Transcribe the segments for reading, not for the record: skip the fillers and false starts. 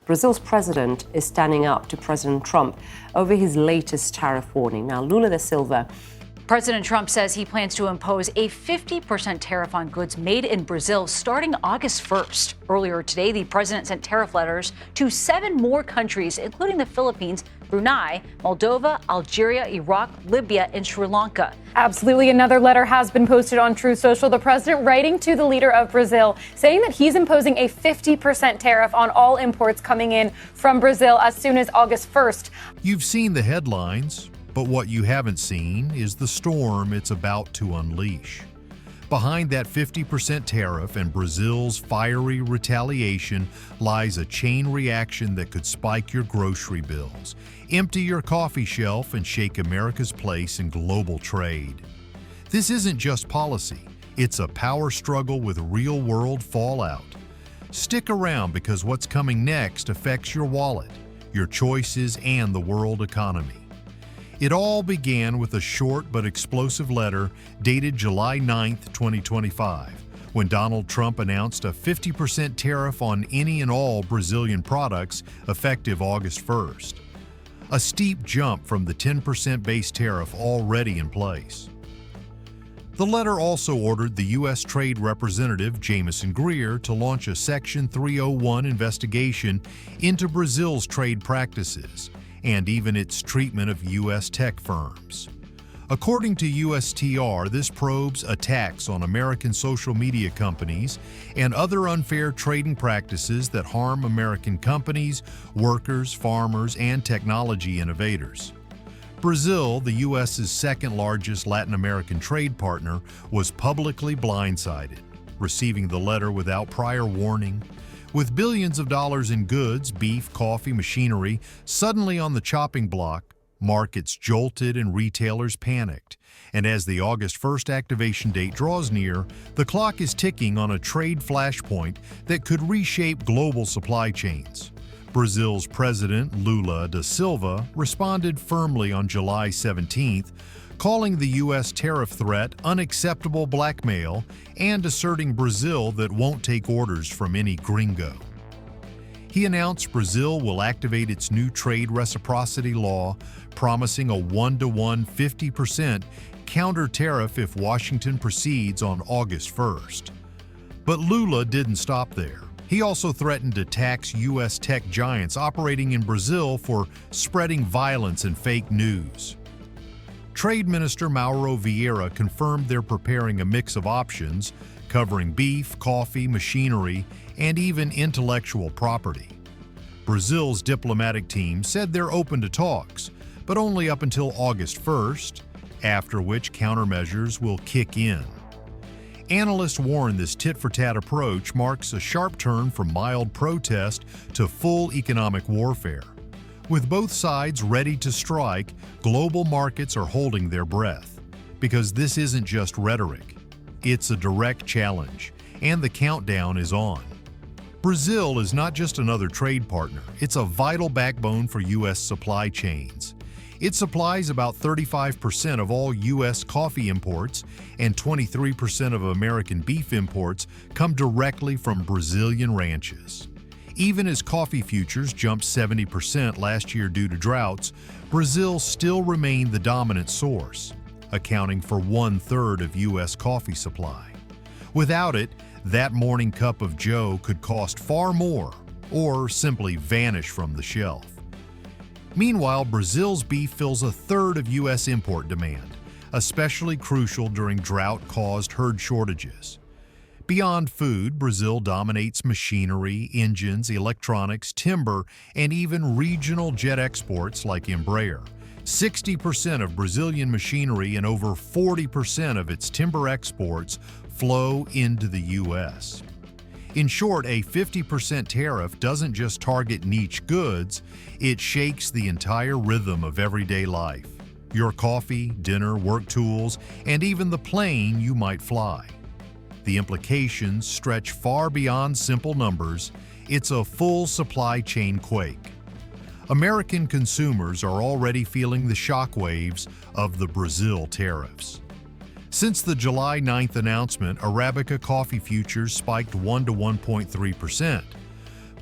Brazil's president is standing up to President Trump over his latest tariff warning. Now, Lula da Silva. President Trump says he plans to impose a 50% tariff on goods made in Brazil starting August 1st. Earlier today, the president sent tariff letters to 7 more countries, including the Philippines, Brunei, Moldova, Algeria, Iraq, Libya, and Sri Lanka. Absolutely. Another letter has been posted on Truth Social. The president writing to the leader of Brazil, saying that he's imposing a 50% tariff on all imports coming in from Brazil as soon as August 1st. You've seen the headlines, but what you haven't seen is the storm it's about to unleash. Behind that 50% tariff and Brazil's fiery retaliation lies a chain reaction that could spike your grocery bills, empty your coffee shelf, and shake America's place in global trade. This isn't just policy, it's a power struggle with real-world fallout. Stick around because what's coming next affects your wallet, your choices, and the world economy. It all began with a short but explosive letter dated July 9, 2025, when Donald Trump announced a 50% tariff on any and all Brazilian products effective August 1st. A steep jump from the 10% base tariff already in place. The letter also ordered the U.S. Trade Representative Jamieson Greer to launch a Section 301 investigation into Brazil's trade practices and even its treatment of U.S. tech firms. According to USTR, this probes attacks on American social media companies and other unfair trading practices that harm American companies, workers, farmers, and technology innovators. Brazil, the U.S.'s second-largest Latin American trade partner, was publicly blindsided, receiving the letter without prior warning. With billions of dollars in goods, beef, coffee, machinery suddenly on the chopping block, markets jolted and retailers panicked. And as the August 1st activation date draws near, the clock is ticking on a trade flashpoint that could reshape global supply chains. Brazil's President Lula da Silva responded firmly on July 17th, calling the U.S. tariff threat unacceptable blackmail and asserting Brazil that won't take orders from any gringo. He announced Brazil will activate its new trade reciprocity law, promising a 1-to-1 50% counter tariff if Washington proceeds on August 1st. But Lula didn't stop there. He also threatened to tax U.S. tech giants operating in Brazil for spreading violence and fake news. Trade Minister Mauro Vieira confirmed they're preparing a mix of options covering beef, coffee, machinery, and even intellectual property. Brazil's diplomatic team said they're open to talks, but only up until August 1st, after which countermeasures will kick in. Analysts warn this tit-for-tat approach marks a sharp turn from mild protest to full economic warfare. With both sides ready to strike, global markets are holding their breath. Because this isn't just rhetoric, it's a direct challenge, and the countdown is on. Brazil is not just another trade partner, it's a vital backbone for U.S. supply chains. It supplies about 35% of all U.S. coffee imports, and 23% of American beef imports come directly from Brazilian ranches. Even as coffee futures jumped 70% last year due to droughts, Brazil still remained the dominant source, accounting for 1/3 of U.S. coffee supply. Without it, that morning cup of joe could cost far more or simply vanish from the shelf. Meanwhile, Brazil's beef fills 1/3 of U.S. import demand, especially crucial during drought-caused herd shortages. Beyond food, Brazil dominates machinery, engines, electronics, timber, and even regional jet exports like Embraer. 60% of Brazilian machinery and over 40% of its timber exports flow into the U.S. In short, a 50% tariff doesn't just target niche goods, it shakes the entire rhythm of everyday life. Your coffee, dinner, work tools, and even the plane you might fly. The implications stretch far beyond simple numbers. It's a full supply chain quake. American consumers are already feeling the shockwaves of the Brazil tariffs. Since the July 9th announcement, Arabica coffee futures spiked 1 to 1.3%.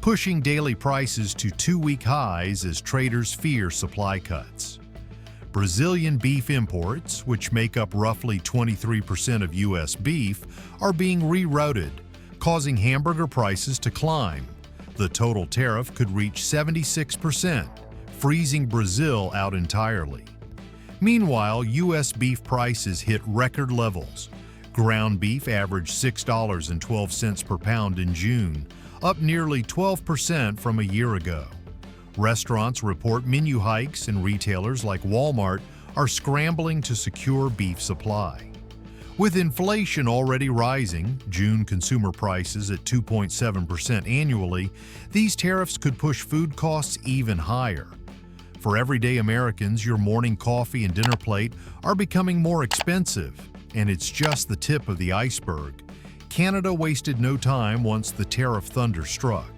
pushing daily prices to two-week highs as traders fear supply cuts. Brazilian beef imports, which make up roughly 23% of U.S. beef, are being rerouted, causing hamburger prices to climb. The total tariff could reach 76%, freezing Brazil out entirely. Meanwhile, U.S. beef prices hit record levels. Ground beef averaged $6.12 per pound in June, up nearly 12% from a year ago. Restaurants report menu hikes, and retailers like Walmart are scrambling to secure beef supply. With inflation already rising, June consumer prices at 2.7% annually, these tariffs could push food costs even higher. For everyday Americans, your morning coffee and dinner plate are becoming more expensive, and it's just the tip of the iceberg. Canada wasted no time once the tariff thunder struck.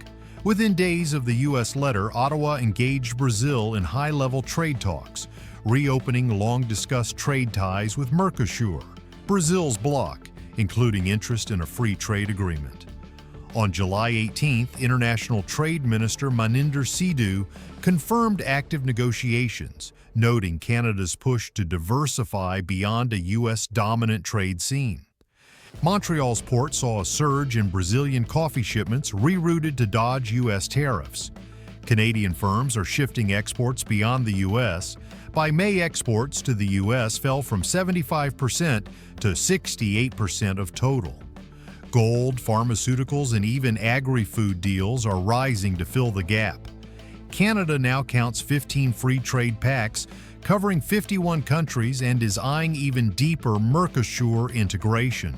Within days of the U.S. letter, Ottawa engaged Brazil in high-level trade talks, reopening long-discussed trade ties with Mercosur, Brazil's bloc, including interest in a free trade agreement. On July 18th, International Trade Minister Maninder Sidhu confirmed active negotiations, noting Canada's push to diversify beyond a U.S. dominant trade scene. Montreal's port saw a surge in Brazilian coffee shipments rerouted to dodge U.S. tariffs. Canadian firms are shifting exports beyond the U.S. By May, exports to the U.S. fell from 75% to 68% of total. Gold, pharmaceuticals, and even agri-food deals are rising to fill the gap. Canada now counts 15 free trade pacts covering 51 countries and is eyeing even deeper Mercosur integration.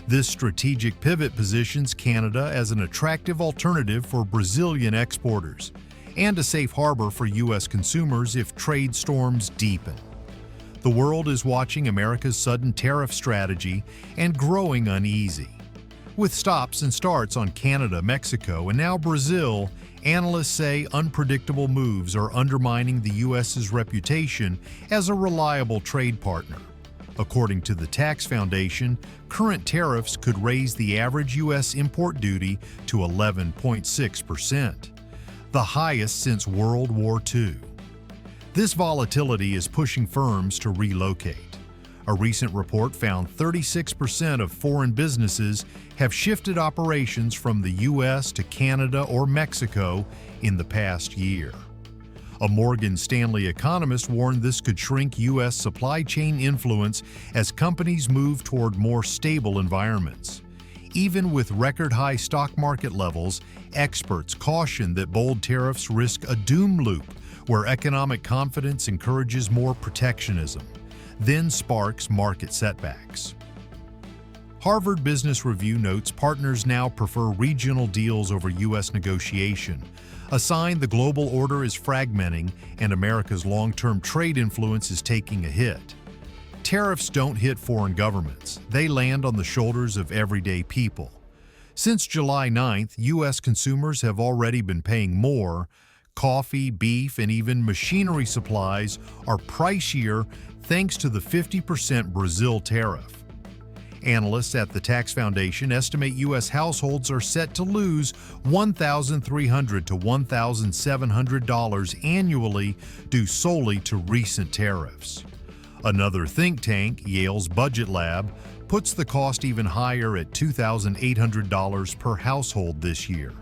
This strategic pivot positions Canada as an attractive alternative for Brazilian exporters and a safe harbor for U.S. consumers if trade storms deepen. The world is watching America's sudden tariff strategy and growing uneasy. With stops and starts on Canada, Mexico, and now Brazil, analysts say unpredictable moves are undermining the U.S.'s reputation as a reliable trade partner. According to the Tax Foundation, current tariffs could raise the average U.S. import duty to 11.6%, the highest since World War II. This volatility is pushing firms to relocate. A recent report found 36% of foreign businesses have shifted operations from the U.S. to Canada or Mexico in the past year. A Morgan Stanley economist warned this could shrink U.S. supply chain influence as companies move toward more stable environments. Even with record-high stock market levels, experts caution that bold tariffs risk a doom loop where economic confidence encourages more protectionism, then sparks market setbacks. Harvard Business Review notes partners now prefer regional deals over U.S. negotiation, a sign the global order is fragmenting and America's long-term trade influence is taking a hit. Tariffs don't hit foreign governments. They land on the shoulders of everyday people. Since July 9th, U.S. consumers have already been paying more. Coffee, beef, and even machinery supplies are pricier thanks to the 50% Brazil tariff. Analysts at the Tax Foundation estimate U.S. households are set to lose $1,300 to $1,700 annually due solely to recent tariffs. Another think tank, Yale's Budget Lab, puts the cost even higher at $2,800 per household this year.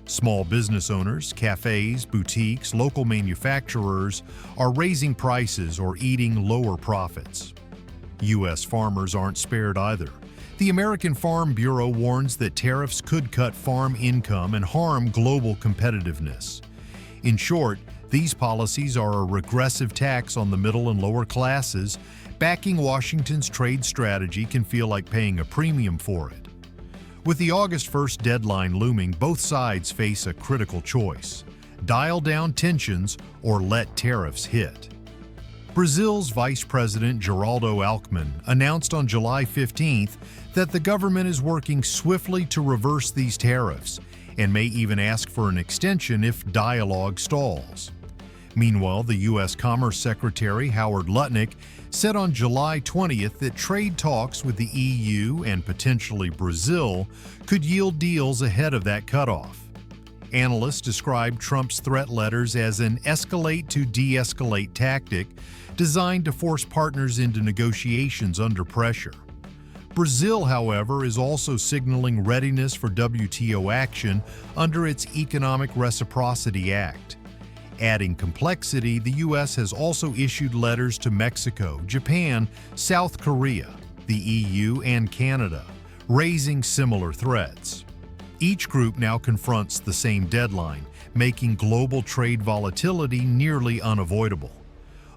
Small business owners, cafes, boutiques, local manufacturers are raising prices or eating lower profits. U.S. farmers aren't spared either. The American Farm Bureau warns that tariffs could cut farm income and harm global competitiveness. In short, these policies are a regressive tax on the middle and lower classes. Backing Washington's trade strategy can feel like paying a premium for it. With the August 1st deadline looming, both sides face a critical choice: dial down tensions or let tariffs hit. Brazil's Vice President Geraldo Alckmin announced on July 15th that the government is working swiftly to reverse these tariffs and may even ask for an extension if dialogue stalls. Meanwhile, the U.S. Commerce Secretary Howard Lutnick said on July 20th that trade talks with the EU and potentially Brazil could yield deals ahead of that cutoff. Analysts describe Trump's threat letters as an escalate to de-escalate tactic designed to force partners into negotiations under pressure. Brazil, however, is also signaling readiness for WTO action under its Economic Reciprocity Act. Adding complexity, the U.S. has also issued letters to Mexico, Japan, South Korea, the EU, and Canada, raising similar threats. Each group now confronts the same deadline, making global trade volatility nearly unavoidable.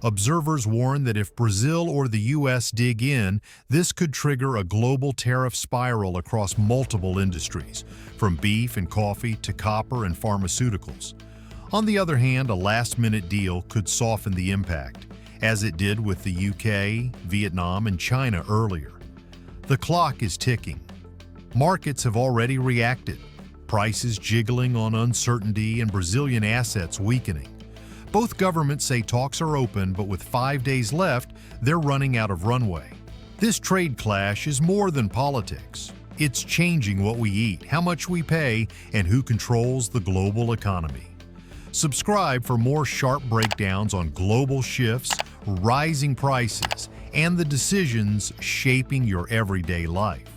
Observers warn that if Brazil or the U.S. dig in, this could trigger a global tariff spiral across multiple industries, from beef and coffee to copper and pharmaceuticals. On the other hand, a last-minute deal could soften the impact, as it did with the UK, Vietnam, and China earlier. The clock is ticking. Markets have already reacted, prices jiggling on uncertainty and Brazilian assets weakening. Both governments say talks are open, but with 5 days left, they're running out of runway. This trade clash is more than politics. It's changing what we eat, how much we pay, and who controls the global economy. Subscribe for more sharp breakdowns on global shifts, rising prices, and the decisions shaping your everyday life.